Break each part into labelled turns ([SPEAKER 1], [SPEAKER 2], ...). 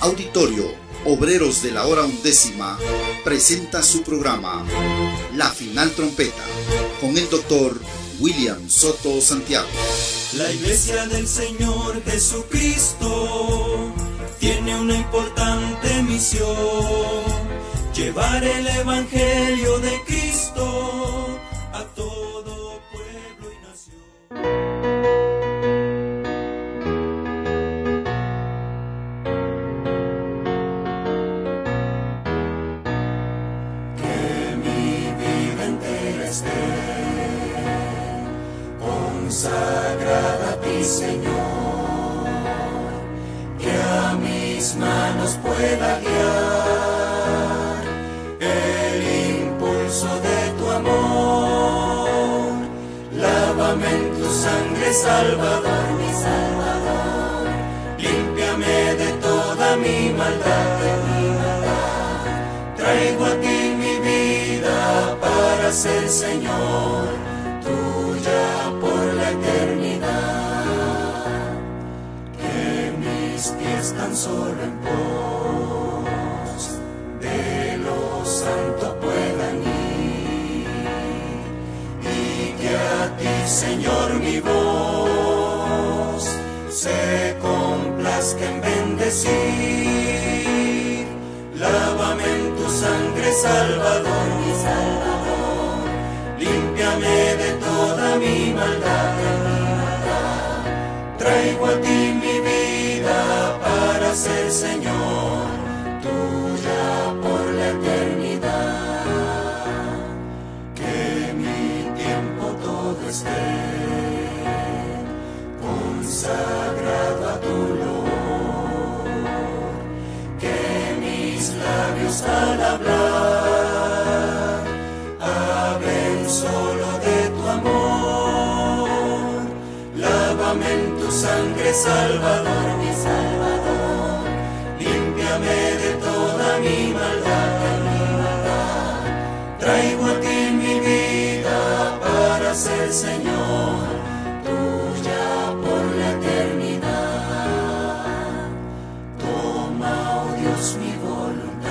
[SPEAKER 1] Auditorio Obreros de la Hora Undécima presenta su programa La Final Trompeta con el doctor William Soto Santiago.
[SPEAKER 2] La Iglesia del Señor Jesucristo tiene una importante misión: llevar el Evangelio de Cristo a todo pueblo y nación. Que mi vida entera esté consagrada a ti, Señor, que a mis manos pueda guiar el impulso de tu amor. Lávame en tu sangre, Salvador, mi Salvador, límpiame de toda mi maldad, traigo a ti mi vida para ser, Señor, tuya por la eternidad. Que mis pies tan solo en pos de lo santo puedan ir, y que a ti, Señor, mi voz se complazca en bendecir. Lávame en tu sangre, Salvador, mi Salvador, límpiame de toda mi maldad, traigo a ti mi vida para ser, Señor, tuya por la eternidad. Que mi tiempo todo esté consagrado a tu olor, que mis labios al hablar hablen solo de tu amor. Lávame en tu sangre, Salvador, mi Salvador, límpiame de toda mi maldad, traigo a ti mi vida para ser, Señor, tuya por la eternidad. Toma, oh Dios, mi voluntad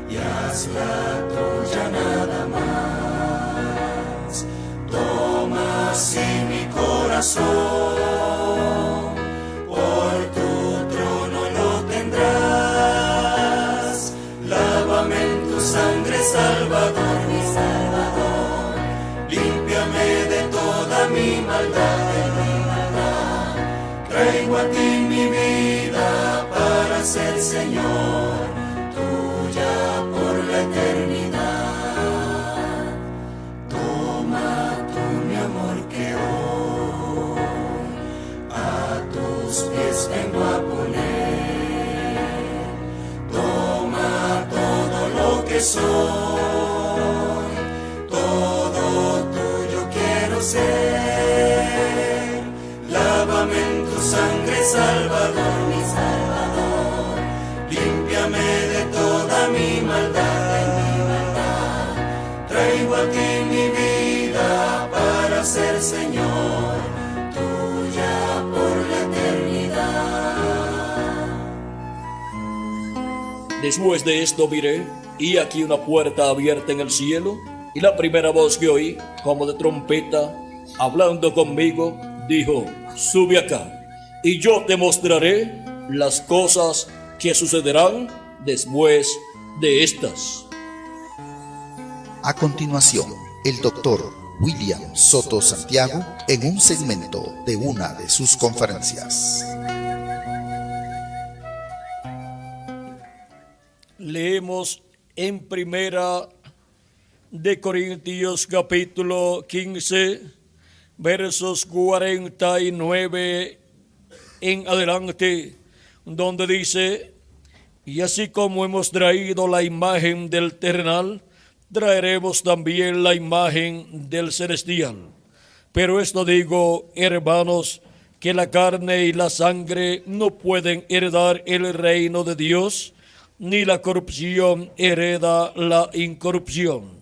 [SPEAKER 2] y hazla tuya nada más. Toma así mi corazón, por tu trono lo tendrás. Lávame en tu sangre, Salvador, mi Salvador, límpiame de toda mi maldad, traigo a ti mi vida para ser, Señor, tuya por la eternidad. Toma tú mi amor que hoy a tus pies vengo a poner. Toma todo lo que soy, todo tuyo quiero ser. Lávame en tu sangre, Salvador, mi Salvador, límpiame de toda mi maldad, traigo a ti mi vida para ser, Señor, tuya por la eternidad.
[SPEAKER 3] Después de esto miré, y aquí una puerta abierta en el cielo, y la primera voz que oí, como de trompeta, hablando conmigo, dijo: sube acá, y yo te mostraré las cosas que sucederán después de estas.
[SPEAKER 1] A continuación, el doctor William Soto Santiago en un segmento de una de sus conferencias.
[SPEAKER 3] Leemos en Primera de Corintios capítulo 15, versos 49 en adelante, donde dice: y así como hemos traído la imagen del terrenal, traeremos también la imagen del celestial. Pero esto digo, hermanos, que la carne y la sangre no pueden heredar el reino de Dios, ni la corrupción hereda la incorrupción.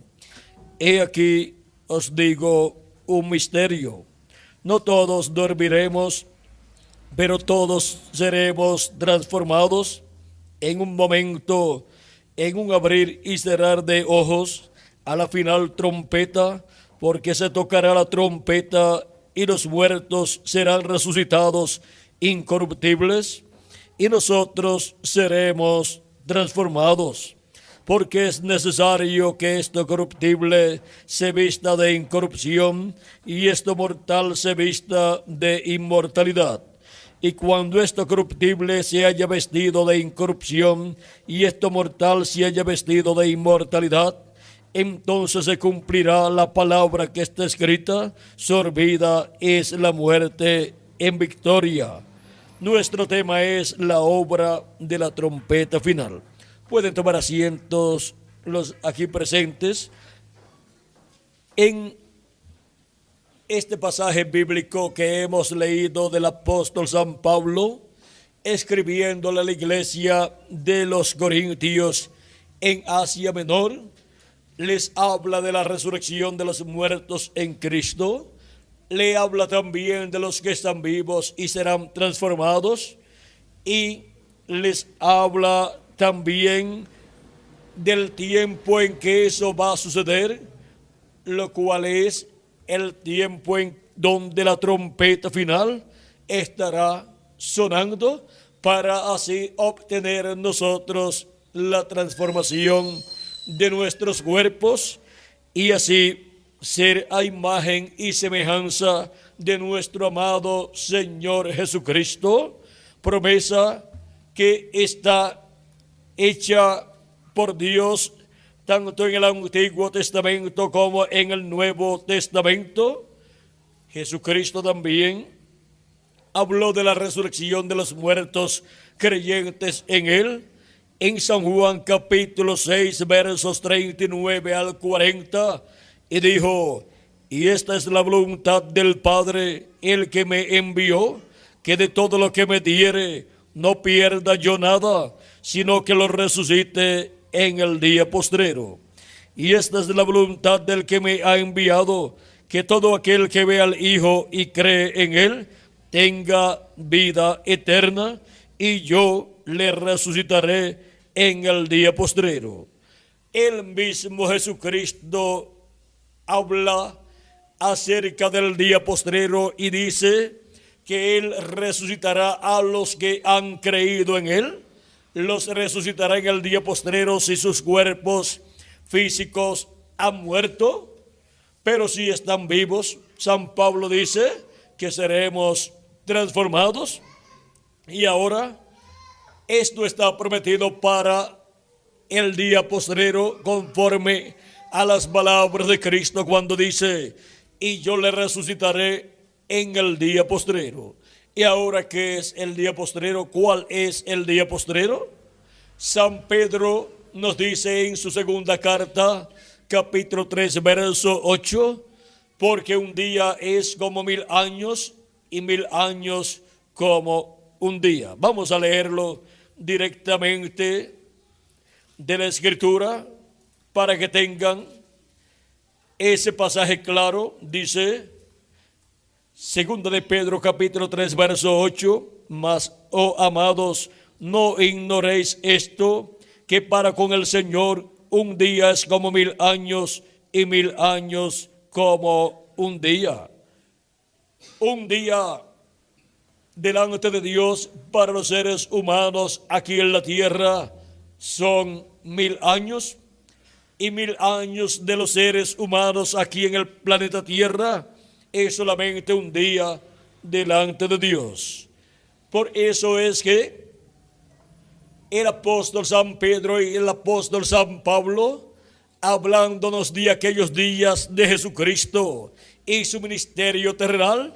[SPEAKER 3] He aquí os digo un misterio: no todos dormiremos, pero todos seremos transformados en un momento, en un abrir y cerrar de ojos, a la final trompeta, porque se tocará la trompeta y los muertos serán resucitados incorruptibles y nosotros seremos transformados, porque es necesario que esto corruptible se vista de incorrupción y esto mortal se vista de inmortalidad. Y cuando esto corruptible se haya vestido de incorrupción y esto mortal se haya vestido de inmortalidad, entonces se cumplirá la palabra que está escrita: sorbida es la muerte en victoria. Nuestro tema es la obra de la trompeta final. Pueden tomar asientos los aquí presentes. En este pasaje bíblico que hemos leído del apóstol San Pablo, escribiéndole a la iglesia de los Corintios en Asia Menor, les habla de la resurrección de los muertos en Cristo, le habla también de los que están vivos y serán transformados, y les habla también del tiempo en que eso va a suceder, lo cual es el tiempo en donde la trompeta final estará sonando, para así obtener nosotros la transformación de nuestros cuerpos y así ser a imagen y semejanza de nuestro amado Señor Jesucristo, promesa que está hecha por Dios tanto en el Antiguo Testamento como en el Nuevo Testamento. Jesucristo también habló de la resurrección de los muertos creyentes en Él, en San Juan capítulo 6, versos 39 al 40, y dijo: y esta es la voluntad del Padre, el que me envió, que de todo lo que me diere no pierda yo nada, sino que lo resucite en el día postrero. Y esta es la voluntad del que me ha enviado, que todo aquel que ve al Hijo y cree en Él tenga vida eterna, y yo le resucitaré en el día postrero. El mismo Jesucristo habla acerca del día postrero y dice que Él resucitará a los que han creído en Él. Los resucitará en el día postrero si sus cuerpos físicos han muerto, pero si están vivos, San Pablo dice que seremos transformados. Y ahora esto está prometido para el día postrero, conforme a las palabras de Cristo cuando dice: y yo le resucitaré en el día postrero. Y ahora, ¿qué es el día postrero? ¿Cuál es el día postrero? San Pedro nos dice en su segunda carta, capítulo 3, verso 8, porque un día es como 1000 años y 1000 años como un día. Vamos a leerlo directamente de la Escritura para que tengan ese pasaje claro. Dice, segunda de Pedro capítulo 3 verso 8, mas, oh amados, no ignoréis esto, que para con el Señor un día es como 1000 años y 1000 años como un día. Un día delante de Dios para los seres humanos aquí en la tierra son 1000 años, y 1000 años de los seres humanos aquí en el planeta Tierra es solamente un día delante de Dios. Por eso es que el apóstol San Pedro y el apóstol San Pablo, hablándonos de aquellos días de Jesucristo y su ministerio terrenal,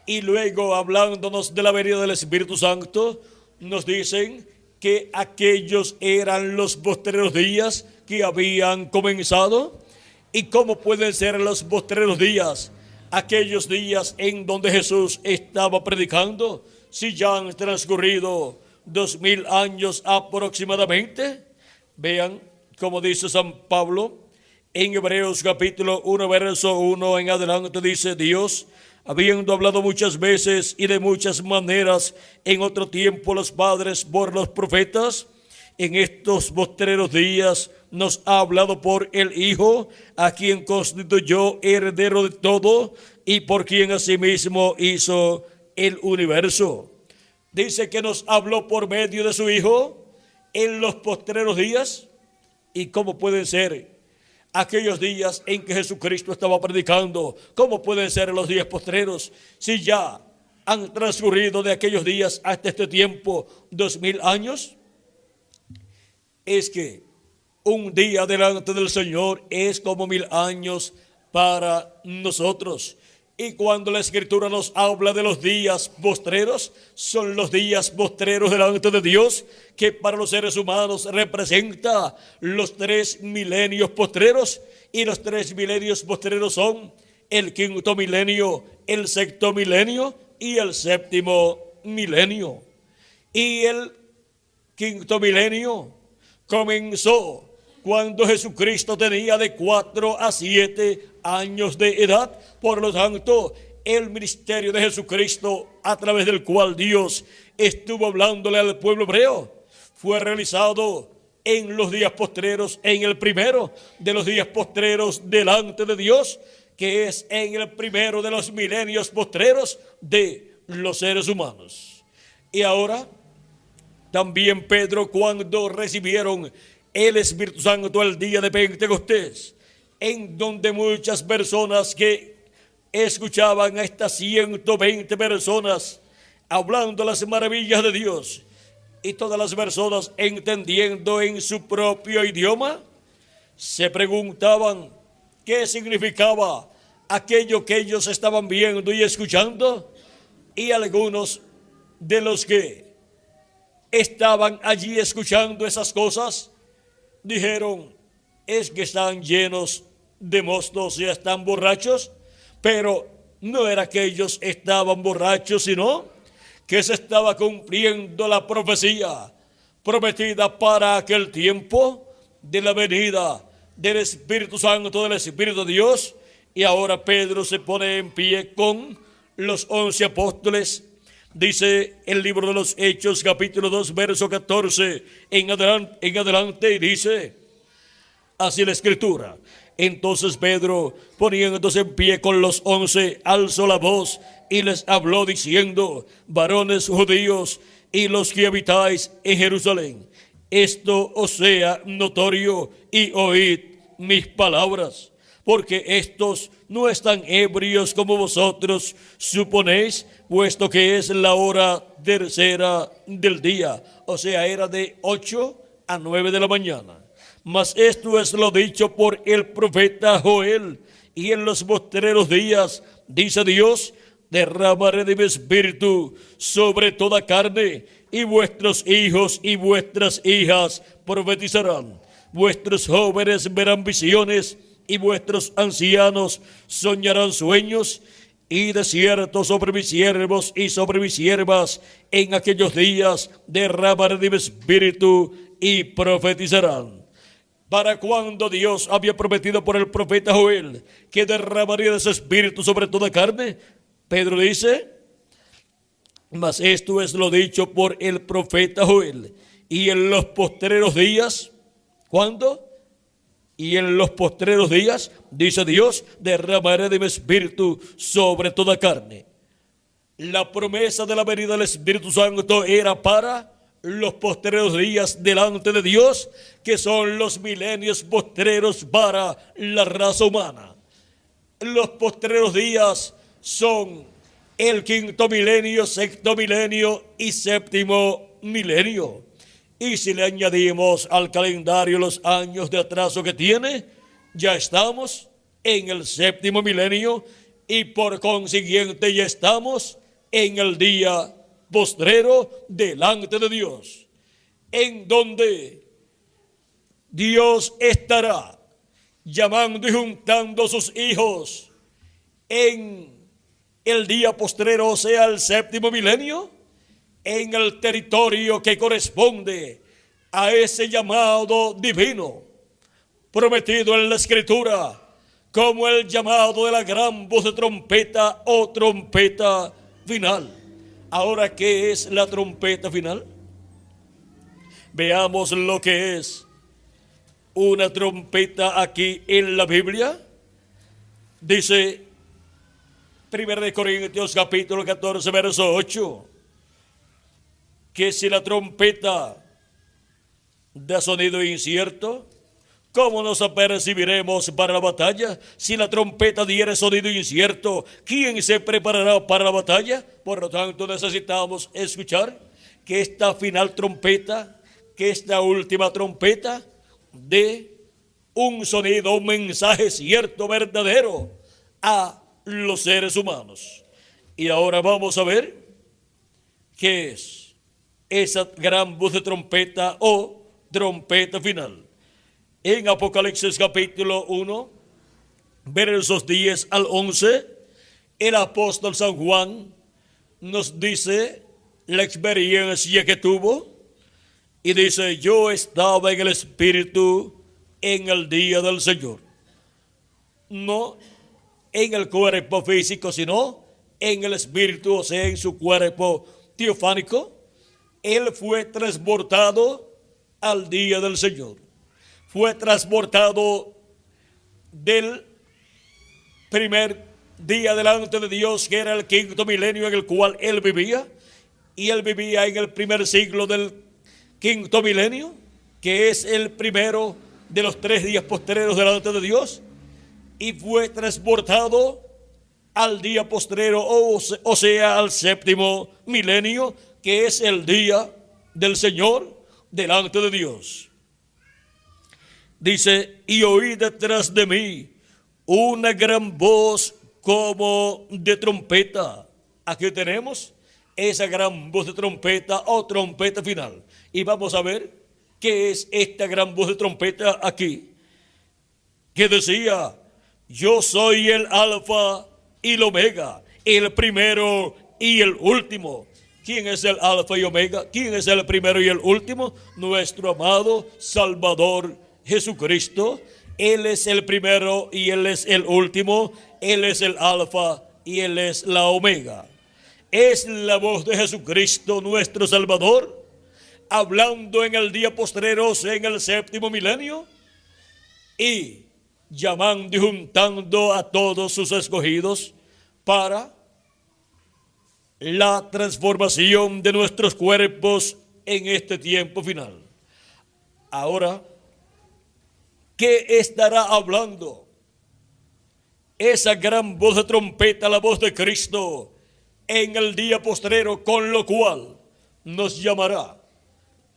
[SPEAKER 3] y luego hablándonos de la venida del Espíritu Santo, nos dicen que aquellos eran los postreros días que habían comenzado. ¿Y cómo pueden ser los postreros días? Aquellos días en donde Jesús estaba predicando, si ya han transcurrido 2000 años aproximadamente. Vean como dice San Pablo en Hebreos capítulo 1 verso 1 en adelante, dice: Dios, habiendo hablado muchas veces y de muchas maneras en otro tiempo los padres por los profetas, en estos postreros días nos ha hablado por el Hijo, a quien constituyó heredero de todo y por quien asimismo hizo el universo. Dice que nos habló por medio de su Hijo en los postreros días. ¿Y cómo pueden ser aquellos días en que Jesucristo estaba predicando? ¿Cómo pueden ser los días postreros si ya han transcurrido de aquellos días hasta este tiempo 2000 años? Es que un día delante del Señor es como 1000 años para nosotros. Y cuando la Escritura nos habla de los días postreros, son los días postreros delante de Dios, que para los seres humanos representa los 3 milenios postreros. Y los 3 milenios postreros son el 5.º milenio, el 6.º milenio y el 7.º milenio. Y el 5.º milenio comenzó cuando Jesucristo tenía de 4 a 7 años de edad. Por lo tanto, el ministerio de Jesucristo, a través del cual Dios estuvo hablándole al pueblo hebreo, fue realizado en los días postreros, en el primero de los días postreros delante de Dios, que es en el primero de los milenios postreros de los seres humanos. Y ahora, también Pedro, cuando recibieron el Espíritu Santo el día de Pentecostés, en donde muchas personas que escuchaban a estas 120 personas hablando las maravillas de Dios, y todas las personas entendiendo en su propio idioma, se preguntaban qué significaba aquello que ellos estaban viendo y escuchando. Y algunos de los que estaban allí escuchando esas cosas dijeron: es que están llenos de mostos y están borrachos. Pero no era que ellos estaban borrachos, sino que se estaba cumpliendo la profecía prometida para aquel tiempo de la venida del Espíritu Santo, del Espíritu de Dios. Y ahora Pedro se pone en pie con los 11 apóstoles. Dice el libro de los Hechos, capítulo 2, verso 14 en adelante, y dice así la Escritura: entonces Pedro, poniéndose en pie con los 11, alzó la voz y les habló diciendo: varones judíos y los que habitáis en Jerusalén, esto os sea notorio y oíd mis palabras, porque estos no están ebrios como vosotros suponéis, puesto que es la hora tercera del día. O sea, era de 8 a 9 de la mañana. Mas esto es lo dicho por el profeta Joel: y en los postreros días, dice Dios, derramaré de mi espíritu sobre toda carne, y vuestros hijos y vuestras hijas profetizarán, vuestros jóvenes verán visiones, y vuestros ancianos soñarán sueños. Y de cierto sobre mis siervos y sobre mis siervas en aquellos días derramaré de mi espíritu y profetizarán. Para cuando Dios había prometido por el profeta Joel que derramaría de su espíritu sobre toda carne, Pedro dice: mas esto es lo dicho por el profeta Joel, y en los postreros días, ¿cuándo? Y en los postreros días, dice Dios, derramaré de mi espíritu sobre toda carne. La promesa de la venida del Espíritu Santo era para los postreros días delante de Dios, que son los milenios postreros para la raza humana. Los postreros días son el 5.º milenio, 6.º milenio y 7.º milenio. Y si le añadimos al calendario los años de atraso que tiene, ya estamos en el 7.º milenio, y por consiguiente ya estamos en el día postrero delante de Dios, en donde Dios estará llamando y juntando a sus hijos en el día postrero, o sea, el 7.º milenio, en el territorio que corresponde a ese llamado divino prometido en la Escritura, como el llamado de la gran voz de trompeta o trompeta final. Ahora, ¿qué es la trompeta final? Veamos lo que es una trompeta aquí en la Biblia. Dice 1 Corintios capítulo 14, verso 8, que si la trompeta da sonido incierto, ¿cómo nos apercibiremos para la batalla? Si la trompeta diere sonido incierto, ¿quién se preparará para la batalla? Por lo tanto, necesitamos escuchar que esta final trompeta, que esta última trompeta, dé un sonido, un mensaje cierto, verdadero a los seres humanos. Y ahora vamos a ver qué es esa gran voz de trompeta o trompeta final. En Apocalipsis capítulo 1, versos 10 al 11, el apóstol San Juan nos dice la experiencia que tuvo y dice: yo estaba en el Espíritu en el día del Señor. No en el cuerpo físico, sino en el Espíritu, o sea, en su cuerpo teofánico. Él fue transportado al día del Señor. Fue transportado del primer día delante de Dios, que era el quinto milenio en el cual él vivía. Y él vivía en el primer siglo del quinto milenio, que es el primero de los 3 días postreros delante de Dios. Y fue transportado al día postrero, o sea, al séptimo milenio, que es el día del Señor delante de Dios. Dice: y oí detrás de mí una gran voz como de trompeta. Aquí tenemos esa gran voz de trompeta o trompeta final. Y vamos a ver qué es esta gran voz de trompeta aquí, que decía: yo soy el alfa y el omega, el primero y el último. ¿Quién es el alfa y omega? ¿Quién es el primero y el último? Nuestro amado Salvador Jesucristo. Él es el primero y Él es el último. Él es el alfa y Él es la omega. Es la voz de Jesucristo, nuestro Salvador, hablando en el día postrero, en el séptimo milenio, y llamando y juntando a todos sus escogidos para la transformación de nuestros cuerpos en este tiempo final. Ahora, ¿qué estará hablando esa gran voz de trompeta, la voz de Cristo, en el día postrero? Con lo cual nos llamará,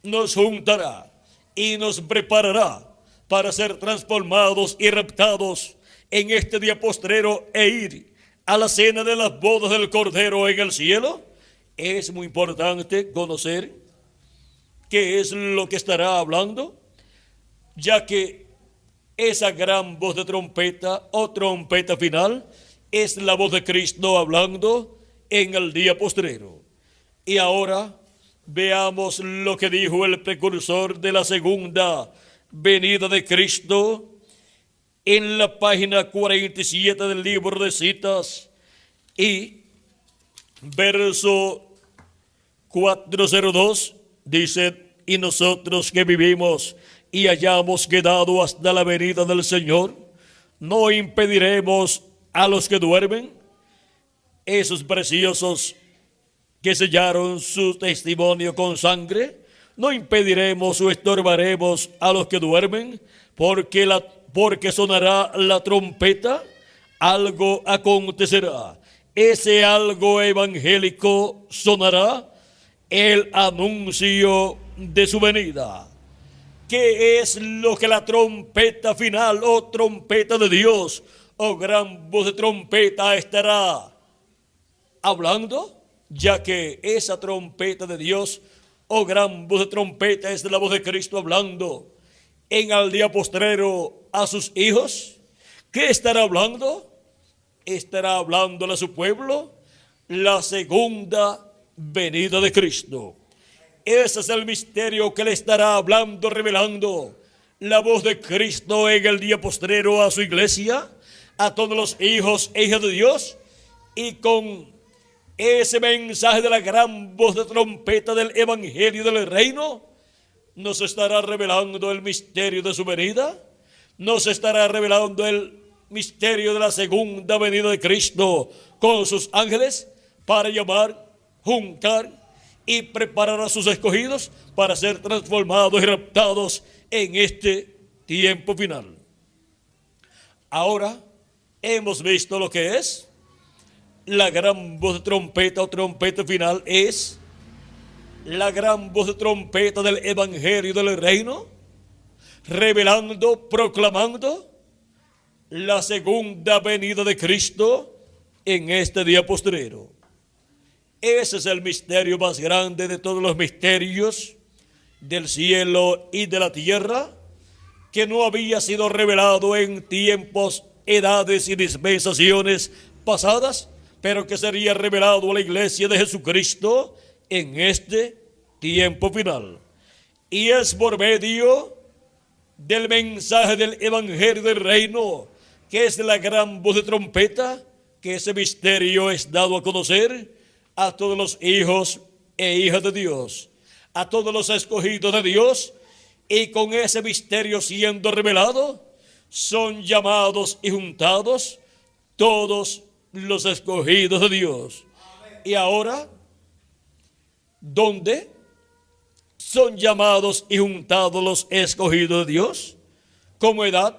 [SPEAKER 3] nos juntará y nos preparará para ser transformados y raptados en este día postrero e ir a la cena de las bodas del Cordero en el cielo. Es muy importante conocer qué es lo que estará hablando, ya que esa gran voz de trompeta o trompeta final es la voz de Cristo hablando en el día postrero. Y ahora veamos lo que dijo el precursor de la segunda venida de Cristo en la página 47 del libro de citas y verso 402 dice: y nosotros que vivimos y hayamos quedado hasta la venida del Señor, no impediremos a los que duermen, esos preciosos que sellaron su testimonio con sangre, no impediremos o estorbaremos a los que duermen, porque sonará la trompeta, algo acontecerá. Ese algo evangélico sonará, el anuncio de su venida. ¿Qué es lo que la trompeta final o trompeta de Dios o gran voz de trompeta estará hablando? Ya que esa trompeta de Dios o gran voz de trompeta es la voz de Cristo hablando en el día postrero a sus hijos. ¿Qué estará hablando? Estará hablándole a su pueblo la segunda venida de Cristo. Ese es el misterio que le estará hablando, revelando la voz de Cristo en el día postrero a su iglesia, a todos los hijos e hijas de Dios, y con ese mensaje de la gran voz de trompeta del Evangelio del Reino, nos estará revelando el misterio de su venida, nos estará revelando el misterio de la segunda venida de Cristo con sus ángeles para llamar, juntar y preparar a sus escogidos para ser transformados y raptados en este tiempo final. Ahora hemos visto lo que es la gran voz de trompeta o trompeta final. Es la gran voz de trompeta del Evangelio del Reino, revelando, proclamando la segunda venida de Cristo en este día postrero. Ese es el misterio más grande de todos los misterios del cielo y de la tierra, que no había sido revelado en tiempos, edades y dispensaciones pasadas, pero que sería revelado a la iglesia de Jesucristo en este tiempo final. Y es por medio del mensaje del Evangelio del Reino, que es la gran voz de trompeta, que ese misterio es dado a conocer a todos los hijos e hijas de Dios, a todos los escogidos de Dios, y con ese misterio siendo revelado, son llamados y juntados todos los escogidos de Dios. Y ahora, ¿dónde son llamados y juntados los escogidos de Dios? Como edad,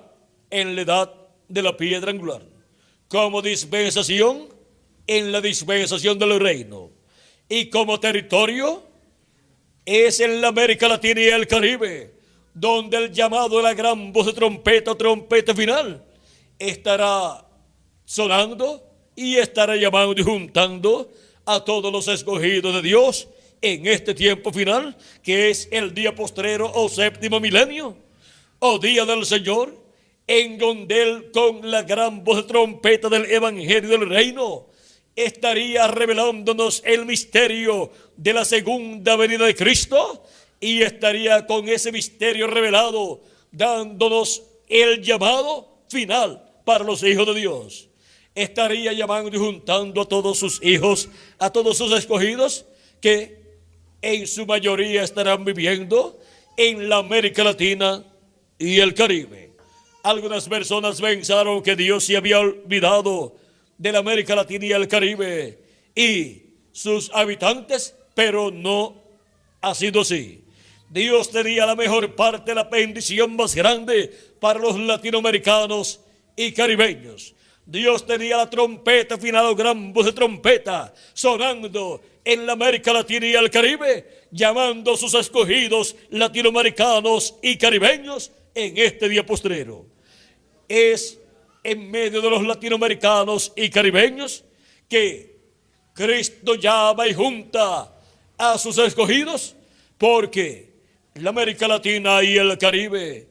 [SPEAKER 3] en la edad de la piedra angular. Como dispensación, en la dispensación del reino. Y como territorio, es en la América Latina y el Caribe, donde el llamado de la gran voz de trompeta o trompeta final estará sonando y estará llamando y juntando a todos los escogidos de Dios en este tiempo final, que es el día postrero o séptimo milenio, o día del Señor, en donde Él, con la gran voz de trompeta del Evangelio del Reino, estaría revelándonos el misterio de la segunda venida de Cristo, y estaría con ese misterio revelado dándonos el llamado final para los hijos de Dios. Estaría llamando y juntando a todos sus hijos, a todos sus escogidos, que en su mayoría estarán viviendo en la América Latina y el Caribe. Algunas personas pensaron que Dios se había olvidado de la América Latina y el Caribe y sus habitantes, pero no ha sido así. Dios tenía la mejor parte, la bendición más grande para los latinoamericanos y caribeños. Dios tenía la trompeta final, o gran voz de trompeta, sonando en la América Latina y el Caribe, llamando a sus escogidos latinoamericanos y caribeños en este día postrero. Es en medio de los latinoamericanos y caribeños que Cristo llama y junta a sus escogidos, porque la América Latina y el Caribe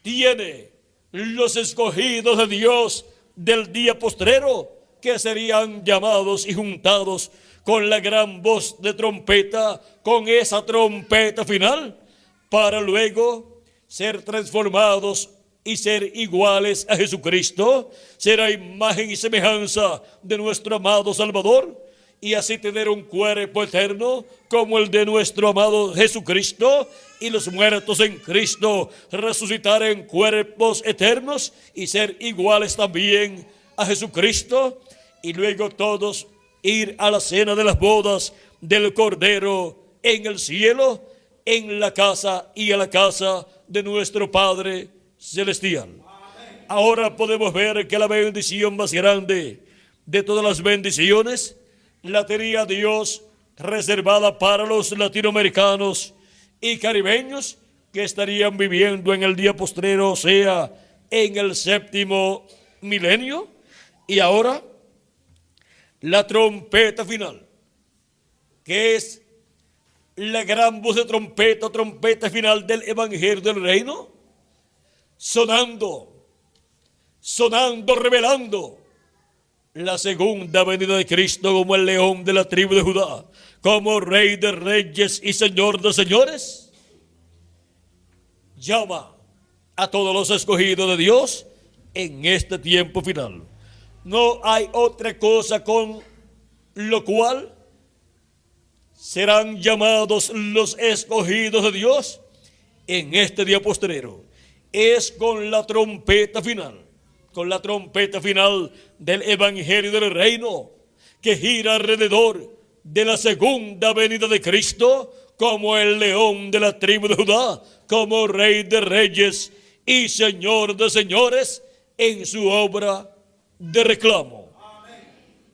[SPEAKER 3] tiene los escogidos de Dios del día postrero, que serían llamados y juntados con la gran voz de trompeta, con esa trompeta final, para luego ser transformados y ser iguales a Jesucristo, ser a imagen y semejanza de nuestro amado Salvador, y así tener un cuerpo eterno como el de nuestro amado Jesucristo, y los muertos en Cristo resucitar en cuerpos eternos y ser iguales también a Jesucristo, y luego todos ir a la cena de las bodas del Cordero en el cielo, en la casa y a la casa de nuestro Padre Celestial. Ahora podemos ver que la bendición más grande de todas las bendiciones la tenía Dios reservada para los latinoamericanos y caribeños que estarían viviendo en el día postrero, o sea, en el séptimo milenio. Y ahora, la trompeta final, que es la gran voz de trompeta, trompeta final del Evangelio del Reino, sonando, revelando la segunda venida de Cristo como el león de la tribu de Judá, como Rey de reyes y Señor de señores. Llama a todos los escogidos de Dios en este tiempo final. No hay otra cosa con lo cual serán llamados los escogidos de Dios en este día postrero. Es con la trompeta final del Evangelio del Reino, que gira alrededor de la segunda venida de Cristo como el león de la tribu de Judá, como Rey de Reyes y Señor de Señores en su obra de reclamo.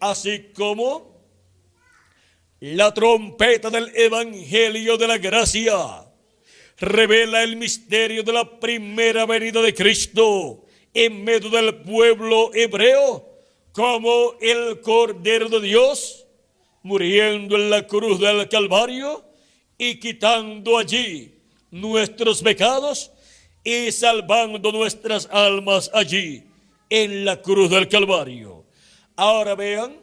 [SPEAKER 3] Así como la trompeta del Evangelio de la Gracia revela el misterio de la primera venida de Cristo en medio del pueblo hebreo, como el Cordero de Dios muriendo en la cruz del Calvario y quitando allí nuestros pecados y salvando nuestras almas allí en la cruz del Calvario. Ahora vean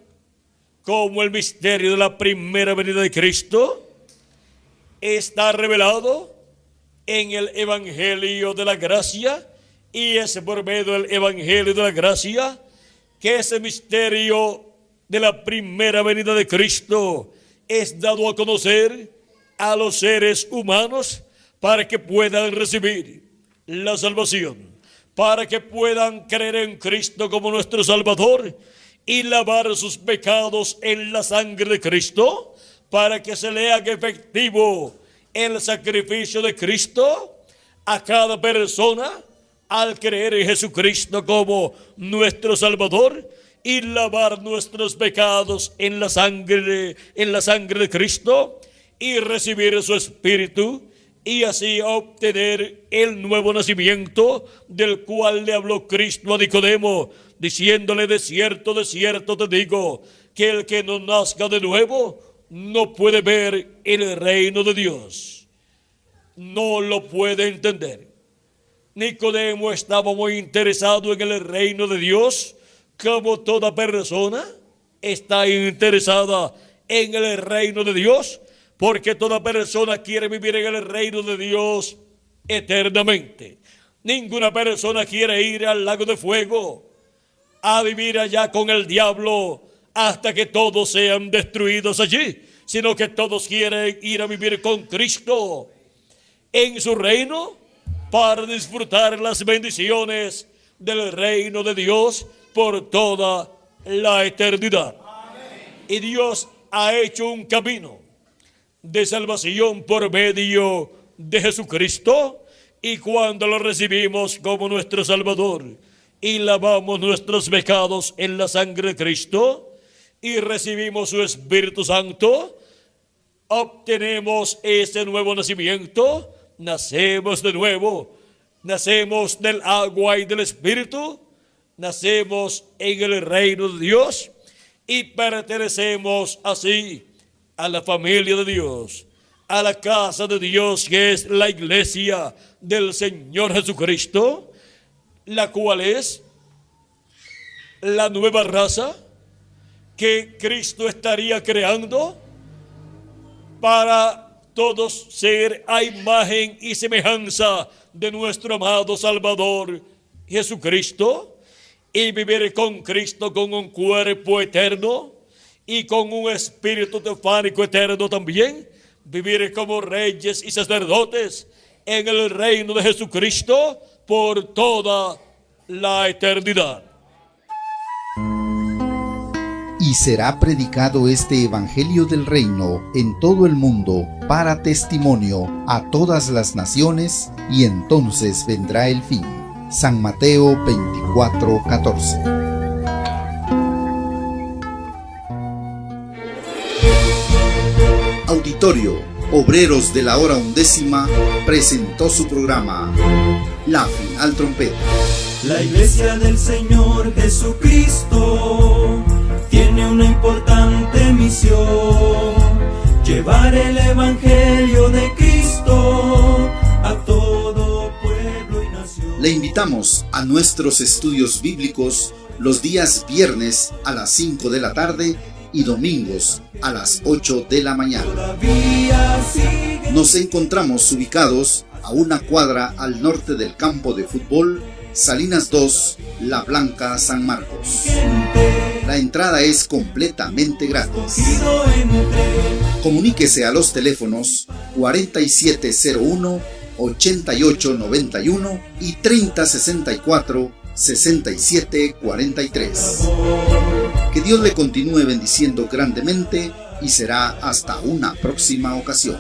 [SPEAKER 3] cómo el misterio de la primera venida de Cristo está revelado en el Evangelio de la Gracia, y es por medio del Evangelio de la Gracia que ese misterio de la primera venida de Cristo es dado a conocer a los seres humanos para que puedan recibir la salvación, para que puedan creer en Cristo como nuestro Salvador y lavar sus pecados en la sangre de Cristo, para que se le haga efectivo el sacrificio de Cristo a cada persona al creer en Jesucristo como nuestro Salvador y lavar nuestros pecados en la sangre de Cristo y recibir su Espíritu, y así obtener el nuevo nacimiento del cual le habló Cristo a Nicodemo, diciéndole: de cierto te digo, que el que no nazca de nuevo no puede ver el reino de Dios. No lo puede entender. Nicodemo estaba muy interesado en el reino de Dios, como toda persona está interesada en el reino de Dios, porque toda persona quiere vivir en el reino de Dios eternamente. Ninguna persona quiere ir al lago de fuego a vivir allá con el diablo hasta que todos sean destruidos allí, sino que todos quieren ir a vivir con Cristo en su reino para disfrutar las bendiciones del reino de Dios por toda la eternidad. Amén. Y Dios ha hecho un camino de salvación por medio de Jesucristo, y cuando lo recibimos como nuestro Salvador y lavamos nuestros pecados en la sangre de Cristo y recibimos su Espíritu Santo, obtenemos ese nuevo nacimiento. Nacemos de nuevo, nacemos del agua y del Espíritu, nacemos en el reino de Dios y pertenecemos así a la familia de Dios, a la casa de Dios, que es la iglesia del Señor Jesucristo, la cual es la nueva raza que Cristo estaría creando para todos ser a imagen y semejanza de nuestro amado Salvador Jesucristo, y vivir con Cristo con un cuerpo eterno y con un espíritu teofánico eterno también, vivir como reyes y sacerdotes en el reino de Jesucristo por toda la eternidad.
[SPEAKER 1] Y será predicado este Evangelio del Reino en todo el mundo para testimonio a todas las naciones, y entonces vendrá el fin. San Mateo 24:14. Auditorio Obreros de la Hora Undécima presentó su programa La Final Trompeta.
[SPEAKER 2] La Iglesia del Señor Jesucristo tiene una importante misión: llevar el Evangelio de Cristo a todo pueblo y nación.
[SPEAKER 1] Le invitamos a nuestros estudios bíblicos los días viernes a las 5 de la tarde y domingos a las 8 de la mañana. Nos encontramos ubicados a una cuadra al norte del campo de fútbol Salinas 2, La Blanca, San Marcos. La entrada es completamente gratis. Comuníquese a los teléfonos 4701-8891 y 3064-6743. Que Dios le continúe bendiciendo grandemente y será hasta una próxima ocasión.